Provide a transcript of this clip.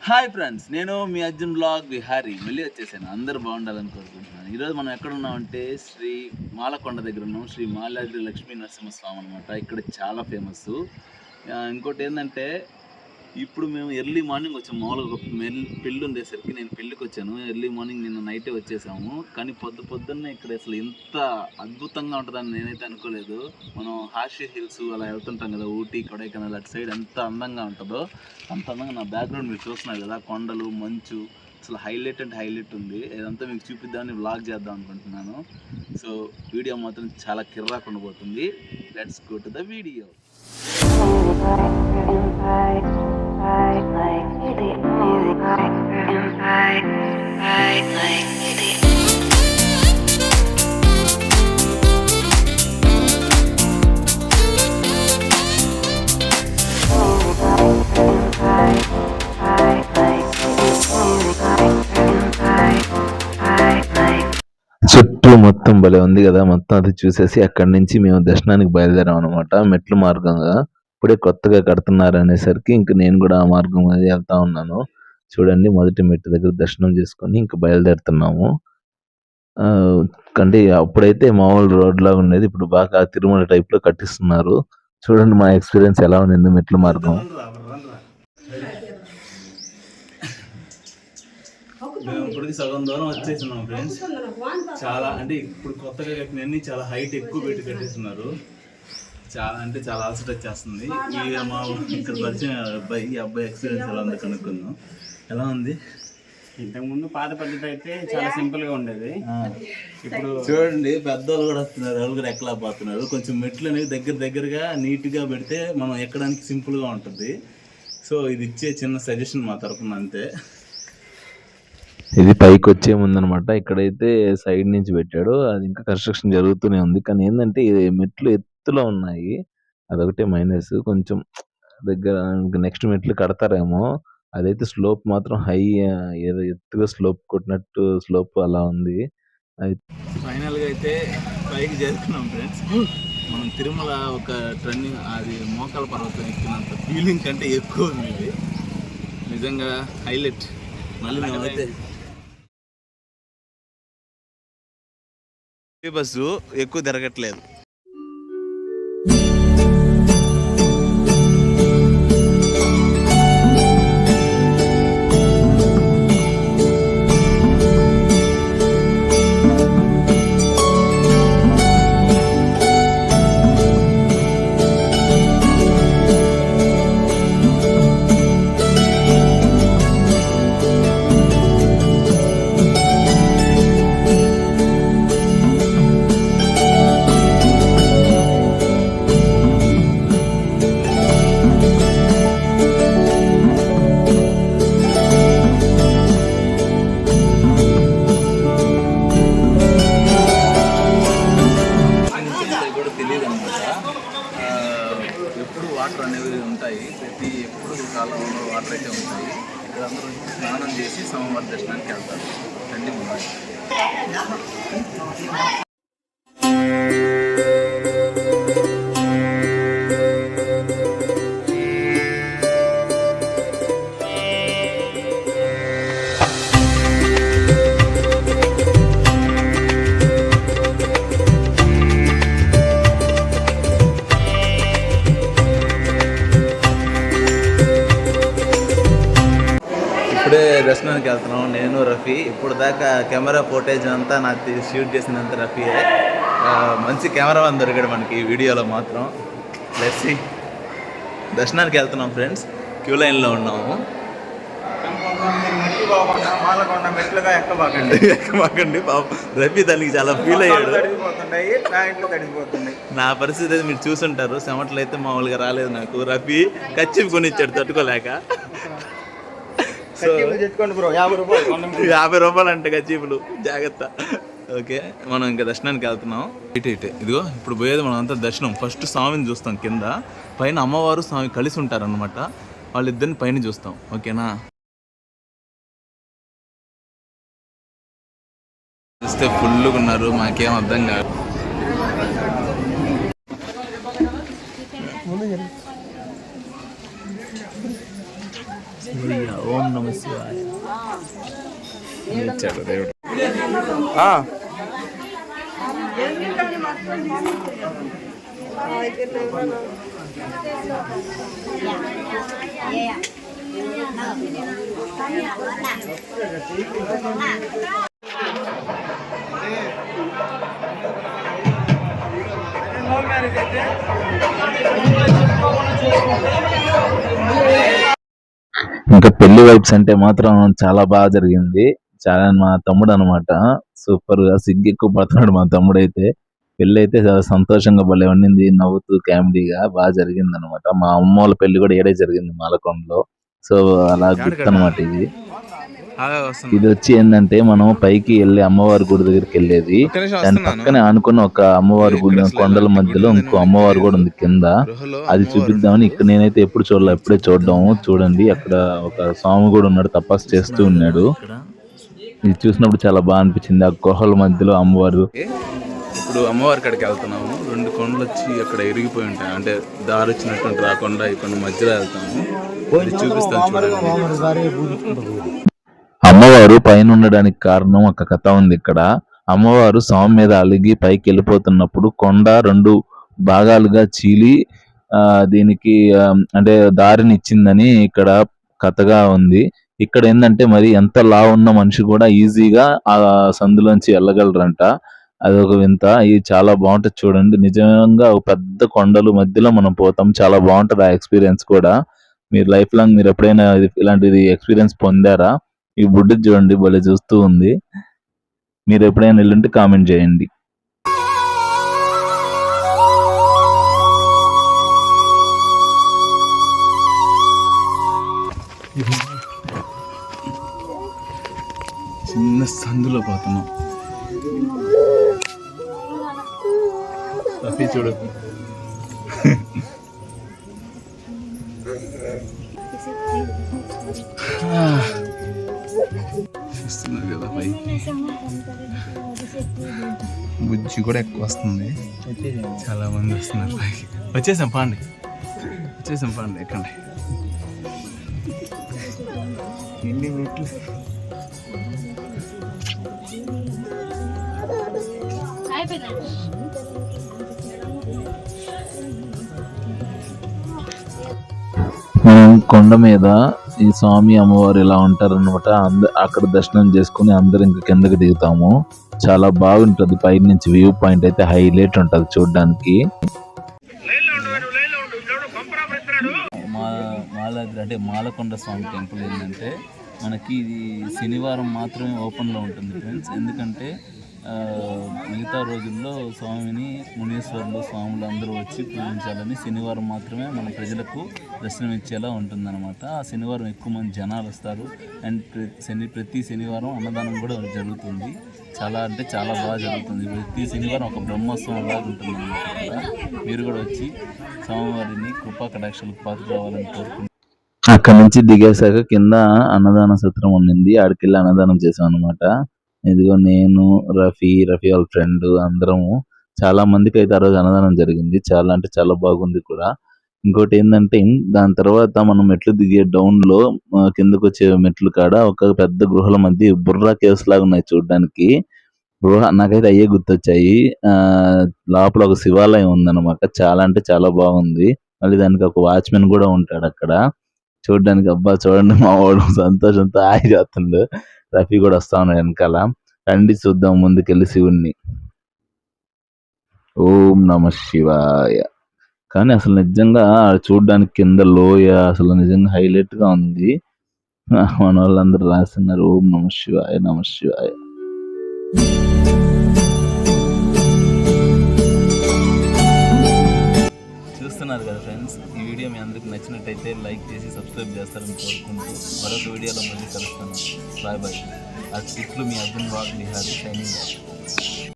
Hi friends, నేను మీ Arjun blog Vihari మళ్ళీ వచ్చేసాను. అందరూ బాగుండాలని కోరుకుంటున్నాను. ఈరోజు మనం ఎక్కడ ఉన్నామంటే శ్రీ మాలకొండ దగ్గర ఉన్నాం. శ్రీ మాలాద్రి లక్ష్మీ నరసింహస్వామి అనమాట. ఇక్కడ చాలా ఫేమస్. ఇంకోటి ఏంటంటే ఇప్పుడు మేము ఎర్లీ మార్నింగ్ వచ్చాము. మామూలుగా పెళ్ళి ఉండేసరికి నేను పెళ్ళికి వచ్చాను. ఎర్లీ మార్నింగ్ నిన్న నైటే వచ్చేసాము. కానీ పొద్దున్నే ఇక్కడ అసలు ఎంత అద్భుతంగా ఉంటుందని నేనైతే అనుకోలేదు. మనం హార్షి హిల్స్ అలా వెళ్తుంటాం కదా, ఊటీ కొడైకెనాల్ అటు సైడ్ ఎంత అందంగా ఉంటుందో అంత అందంగా. నా బ్యాక్గ్రౌండ్ మీరు చూస్తున్నారు కదా, కొండలు మంచు అసలు హైలైట్ అంటే హైలైట్ ఉంది. ఇదంతా మీకు చూపిద్దామని వ్లాగ్ చేద్దాం అనుకుంటున్నాను. సో వీడియో మాత్రం చాలా కిర్రాక్ ఉండబోతుంది. Let's go to the video. చుట్టూ మొత్తం భలే ఉంది కదా. మొత్తం అది చూసేసి అక్కడి నుంచి మేము దర్శనానికి బయలుదేరాం అనమాట. మెట్ల మార్గంగా ఇప్పుడే కొత్తగా కడుతున్నారు అనేసరికి ఇంక నేను కూడా ఆ మార్గం మీద వెళ్తా ఉన్నాను. చూడండి, మొదటి మెట్టు దగ్గర దర్శనం చేసుకొని ఇంక బయలుదేరుతున్నాము. అంటే అప్పుడైతే మామూలు రోడ్ లాగా ఉండేది, ఇప్పుడు బాగా తిరుమల టైప్ లో కట్టిస్తున్నారు. చూడండి మా ఎక్స్పీరియన్స్ ఎలా ఉంది మెట్ల మార్గం. మేము ఇప్పటికి సగం దూరం వచ్చేసినాం ఫ్రెండ్స్. చాలా అంటే ఇప్పుడు కొత్తగా కట్టినన్ని చాలా హైట్ ఎక్కువ పెట్టి కట్టేస్తున్నారు. చాలా అంటే చాలా అలసట వచ్చేస్తుంది. మా ఇక్కడ పరిచయం అబ్బాయి, ఈ అబ్బాయి ఎక్స్పీరియన్స్ ఎలా ఉంది కనుక్కుందాం. ఎలా ఉంది? ఇంతకుముందు పాత పద్ధతి అయితే చాలా సింపుల్ గా ఉండేది. ఇప్పుడు చూడండి, పెద్దవాళ్ళు కూడా వస్తున్నారు, వాళ్ళు కూడా ఎక్కలేకపోతున్నారు. కొంచెం మెట్లు అనేవి దగ్గరగా నీట్ గా పెడితే మనం ఎక్కడానికి సింపుల్ గా ఉంటుంది. సో ఇది ఇచ్చే చిన్న సజెషన్ మా తరఫున అంతే. ఇది పైకి వచ్చే ముందనమాట. ఇక్కడైతే సైడ్ నుంచి పెట్టాడు, అది ఇంకా కన్స్ట్రక్షన్ జరుగుతూనే ఉంది. కానీ ఏంటంటే మెట్లు ఎత్తులో ఉన్నాయి, అదొకటే మైనస్. కొంచెం దగ్గర నెక్స్ట్ మెట్లు కడతారేమో. అదైతే స్లోప్ మాత్రం హై, ఏదో ఎత్తుగా స్లోప్ కొట్టినట్టు స్లోప్ అలా ఉంది. ఫైనల్ గా అయితే పైకి చేరుకున్నాం ఫ్రెండ్స్. మనం తిరుమల ఒక ట్రెండింగ్, అది మోకాల పర్వతం ఎక్కినంత ఫీలింగ్ కంటే ఎక్కువ ఉంది ఇది. నిజంగా హైలైట్. మళ్ళీ మేమైతే బస్సు ఎక్కువ తిరగట్లేదు. ఎప్పుడు వాటర్ అనేవి ఉంటాయి, ఎప్పుడు కాలంలో వాటర్ అయితే ఉంటాయి. ఇక్కడ అందరూ స్నానం చేసి సోమవారం దర్శనానికి వెళ్తారు. రండి ముందు. ఇప్పుడే దర్శనానికి వెళ్తున్నాం నేను, రఫీ. ఇప్పుడు దాకా కెమెరా ఫోటేజ్ అంతా నాకు షూట్ చేసినంత రఫీయే. మంచి కెమెరామన్ దొరికాడు మనకి ఈ వీడియోలో మాత్రం. Let's see. దర్శనానికి వెళ్తున్నాం ఫ్రెండ్స్, క్యూ లైన్లో ఉన్నాము. ఎక్కబాకండి పాపం. రఫీ దానికి చాలా ఫీల్ అయ్యాడు. నా పరిస్థితి అయితే మీరు చూసుంటారు. చెమటలు అయితే మామూలుగా రాలేదు నాకు. రఫీ కచ్చిప్ కొనిచ్చాడు తట్టుకోలేక. 50 రూపాయలు అంటే కచ్చీపులు, జాగ్రత్త. ఓకే, మనం ఇంకా దర్శనానికి వెళ్తున్నాం. ఇటే ఇదిగో ఇప్పుడు పోయేది మనం అంతా దర్శనం. ఫస్ట్ స్వామిని చూస్తాం కింద, పైన అమ్మవారు స్వామి కలిసి ఉంటారనమాట. వాళ్ళిద్దరిని పైన చూస్తాం. ఓకేనా? చూస్తే ఫుల్గా ఉన్నారు, మాకేం అర్థం కాదు. ఓం నమ శివాయ. ఇచ్చాడు దేవుడు. ఇంకా పెళ్లి వైబ్స్ అంటే మాత్రం చాలా బాగా జరిగింది. చాలా మా తమ్ముడు అనమాట, సూపర్ గా సిగ్గు ఎక్కువ పడుతున్నాడు మా తమ్ముడు అయితే. పెళ్లి అయితే చాలా సంతోషంగా భలే ఉండింది, నవ్వుతూ కామెడీగా బాగా జరిగింది అనమాట. మా అమ్మ వాళ్ళ పెళ్లి కూడా ఏడే జరిగింది మాలకొండలో. సో అలా గుర్తు అనమాట ఇది. ఇది వచ్చి ఏంటంటే మనం పైకి వెళ్ళి అమ్మవారి గుడి దగ్గరికి వెళ్ళేది, దాని పక్కనే ఆనుకున్న ఒక అమ్మవారి గుడి కొండల మధ్యలో ఇంకో అమ్మవారు కూడా ఉంది కింద. అది చూపిద్దామని ఇక్కడ నేనైతే ఎప్పుడు చూడలే, ఎప్పుడే చూడడం. చూడండి అక్కడ ఒక స్వామి కూడా ఉన్నాడు, తపస్సు చేస్తూ ఉన్నాడు. ఇది చూసినప్పుడు చాలా బాగా అనిపించింది. ఆ గుహల మధ్యలో అమ్మవారు. ఇప్పుడు అమ్మవారి కాడికి వెళ్తున్నాము. 2 కొండలు వచ్చి అక్కడ ఇరిగిపోయి ఉంటాయి, అంటే దారి వచ్చినట్టు రాకుండా ఈ కొండ మధ్యలో వెళ్తాము. చూపిస్తాను చూడండి. అమ్మవారు పైన ఉండడానికి కారణం ఒక కథ ఉంది ఇక్కడ. అమ్మవారు స్వామి మీద అలిగి పైకి వెళ్ళిపోతున్నప్పుడు కొండ 2 భాగాలుగా చీలి దీనికి అంటే దారిని ఇచ్చిందని ఇక్కడ కథగా ఉంది. ఇక్కడ ఏంటంటే మరి ఎంత లావు ఉన్న మనిషి కూడా ఈజీగా ఆ సందులోంచి వెళ్ళగలరంట. అదొక వింత. ఇది చాలా బాగుంటది చూడండి. నిజంగా ఒక పెద్ద కొండలు మధ్యలో మనం పోతాం. చాలా బాగుంటది ఆ ఎక్స్పీరియన్స్ కూడా. మీరు లైఫ్ లాంగ్ మీరు ఎప్పుడైనా ఇలాంటిది ఎక్స్పీరియన్స్ పొందారా? ఈ బుడ్డి చూడండి భలే చూస్తూ ఉంది. మీరు ఎప్పుడైనా వెళ్ళుంటే కామెంట్ చేయండి. చిన్న సందులో పోతున్నాం. చూడు చూస్తున్నారు కదా పై బుజ్జి కూడా ఎక్కువ వస్తుంది. చాలా మంది వస్తున్నారు పైకి. వచ్చేసాం పాండి ఎక్కండి. ఎన్ని మెట్లు. కొండ మీద ఈ స్వామి అమ్మవారు ఇలా ఉంటారు అనమాట. అక్కడ దర్శనం చేసుకుని అందరు ఇంకా కిందకి దిగుతాము. చాలా బాగుంటది. పై నుంచి వ్యూ పాయింట్ అయితే హైలైట్ ఉంటది చూడడానికి. అంటే మాలకొండ స్వామి టెంపుల్ ఏంటంటే మనకి ఇది శనివారం మాత్రమే ఓపెన్లో ఉంటుంది ఫ్రెండ్స్. ఎందుకంటే మిగతా రోజుల్లో స్వామిని మునీశ్వరులు స్వాములు అందరూ వచ్చి పూజించాలని శనివారం మాత్రమే మన ప్రజలకు దర్శనం ఇచ్చేలా ఉంటుందన్నమాట. ఆ శనివారం ఎక్కువ మంది జనాలు వస్తారు. అండ్ ప్రతి శనివారం అన్నదానం కూడా జరుగుతుంది. చాలా అంటే చాలా బాగా జరుగుతుంది. ప్రతి శనివారం ఒక బ్రహ్మోత్సవం లాగా ఉంటుంది అన్నమాట. మీరు కూడా వచ్చి స్వామివారిని కృపా కటాక్షాలకు పాత్ర కావాలని కోరుకుంటున్నాను. అక్కడ నుంచి దిగేశాక కింద అన్నదాన సత్రం ఉండింది, ఆడికెళ్ళి అన్నదానం చేసాం అనమాట. ఇదిగో నేను రఫీ వాళ్ళ ఫ్రెండ్ అందరము చాలా మందికి అయితే ఆ రోజు అన్నదానం జరిగింది. చాలా అంటే చాలా బాగుంది కూడా. ఇంకోటి ఏంటంటే దాని తర్వాత మనం మెట్లు దిగే డౌన్ లో కిందకు వచ్చే మెట్లు కాడ ఒక పెద్ద గృహల మధ్య బుర్రా కేవ్స్ లాగా ఉన్నాయి చూడడానికి. నాకైతే అయ్యే గుర్తొచ్చాయి. లోపల ఒక శివాలయం ఉందన్నమాట. చాలా అంటే చాలా బాగుంది. మళ్ళీ దానికి ఒక వాచ్మెన్ కూడా ఉంటాడు అక్కడ చూడడానికి. అబ్బా చూడండి మా వాడు సంతోషంతో ఆగి చేస్తుండు. రఫీ కూడా వస్తా ఉన్నాడు వెనకాల. రండి చూద్దాం ముందుకెళ్ళి శివుణ్ణి. ఓం నమ శివాయ. కానీ అసలు నిజంగా చూడడానికి కింద లోయ అసలు నిజంగా హైలైట్ గా ఉంది. మన వాళ్ళందరూ రాస్తున్నారు ఓం నమ శివాయ నమ శివాయ. చూస్తున్నారు కదా ఫ్రెండ్స్, ఈ వీడియో మీ అందరికి నచ్చినట్టయితే లైక్ చేసి సబ్స్క్రైబ్ చేస్తారని కోరుకుంటూ మరొక వీడియోలో మళ్ళీ కలుస్తాను. Bye bye. అది ఇట్లు మీ అర్జున్ బాగ్ నిహారీ సైనింగ్.